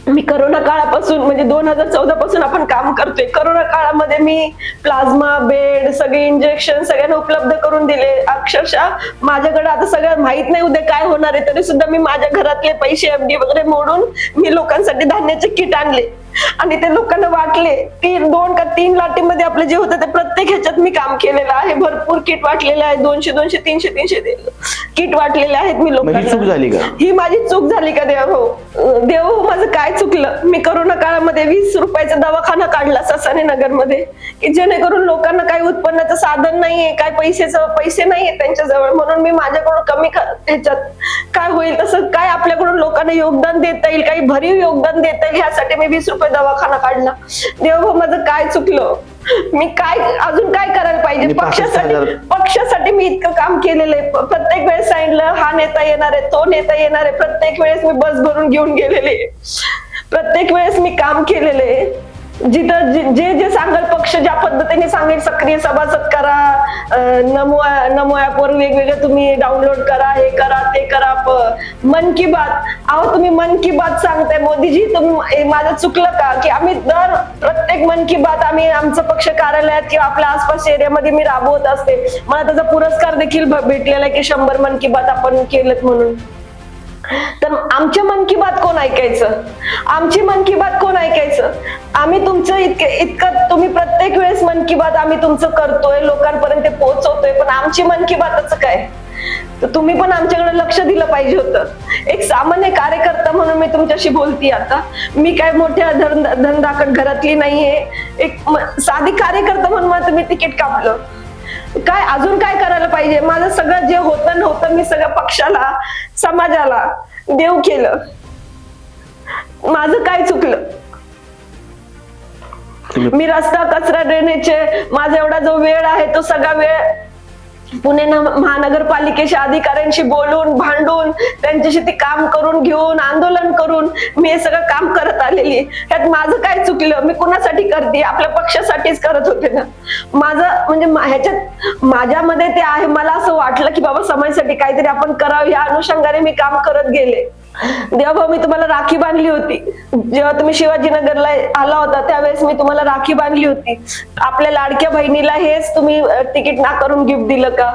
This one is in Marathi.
मी करोना काळापासून म्हणजे 2014 पासून आपण काम करतोय. करोना काळामध्ये मी प्लाझ्मा, बेड, सगळे इंजेक्शन सगळ्यांना उपलब्ध करून दिले. अक्षरशः माझ्याकडे आता सगळं माहित नाही उद्या काय होणार आहे, तरी सुद्धा मी माझ्या घरातले पैसे एफडी वगैरे मोडून मी लोकांसाठी धान्याचे किट आणले आणि ते लोकांना वाटले. 2 का 3 लाटीमध्ये आपले जे होतं ते प्रत्येक ह्याच्यात मी काम केलेलं आहे. भरपूर किट वाटलेले आहेत. 200 200 300 300 किट वाटलेले आहेत मी लोकांना. चूक झाली का? ही माझी चूक झाली का देव? हो देव, माझं काय चुकलं? मी करोना काळामध्ये 20 रुपयाचा दवाखाना काढला ससाने नगर मध्ये, की जेणेकरून लोकांना काही उत्पन्नाचं साधन नाहीये, काय पैसे नाहीये त्यांच्याजवळ, म्हणून मी माझ्याकडून कमी ह्याच्यात काय होईल तसं काय आपल्याकडून लोकांना योगदान देता येईल, काही भरीव योगदान देता येईल ह्यासाठी मी 20 रुपये दवाखाना काढला. देव, माझं काय चुकलं? मी काय अजून काय करायला पाहिजे? पक्षासाठी मी इतकं काम केलेलं आहे. प्रत्येक वेळेस सांगितलं हा नेता येणार आहे, तो नेता येणार आहे. प्रत्येक वेळेस मी बस भरून घेऊन गेलेले. प्रत्येक वेळेस मी काम केलेलं आहे. जिथं जे जे सांगेल पक्ष ज्या पद्धतीने सांगेल, सक्रिय सभासद करा, नमो ऍपवर वेगवेगळे तुम्ही डाउनलोड करा, हे करा ते करा. मन की बात, अहो तुम्ही मन की बात सांगताय मोदीजी, तुम्ही माझं चुकलं का? की आम्ही प्रत्येक मन की बात आम्ही आमचं पक्ष कार्यालयात किंवा आपल्या आसपास एरियामध्ये मी राबवत असते. मला त्याचा पुरस्कार देखील भेटलेला आहे की 100 मन की बात आपण केलेत म्हणून. तर आमच्या मन की बात कोण ऐकायचं? आमची मन की बात कोण ऐकायचं? आम्ही तुमचं इतकं तुम्ही प्रत्येक वेळेस मन की बात आम्ही तुमचं करतोय, लोकांपर्यंत पोहोचवतोय, पण आमची मन की बातच काय? तर तुम्ही पण आमच्याकडे लक्ष दिलं पाहिजे होतं. एक सामान्य कार्यकर्ता म्हणून मी तुमच्याशी बोलते आता. मी काय मोठ्या धनदाकड घरातली नाहीये. एक साधी कार्यकर्ता म्हणून मला तुम्ही तिकीट कापलं. काय अजून काय करायला पाहिजे? माझं सगळं जे होतं नव्हतं मी सगळं पक्षाला, समाजाला देव केलं. माझं काय चुकलं? मी रस्ता, कचरा, ड्रेनेजचे माझा एवढा जो वेळ आहे तो सगळा वेळ पुणे महानगरपालिकेच्या अधिकाऱ्यांशी बोलून भांडून त्यांच्याशी ते काम करून घेऊन आंदोलन करून मी हे सगळं काम करत आलेली. त्यात माझं काय चुकलं? मी कुणासाठी करते? आपल्या पक्षासाठीच करत होते ना. माझं म्हणजे ह्याच्यात माझ्यामध्ये ते आहे. मला असं वाटलं की बाबा समाजासाठी काहीतरी आपण करावं, या अनुषंगाने मी काम करत गेले. जेव्हा मी तुम्हाला राखी बांधली होती, जेव्हा तुम्ही शिवाजीनगरला आला होता त्यावेळेस मी तुम्हाला राखी बांधली होती. आपल्या लाडक्या बहिणीला हेच तुम्ही तिकीट नाकारून गिफ्ट दिलं का?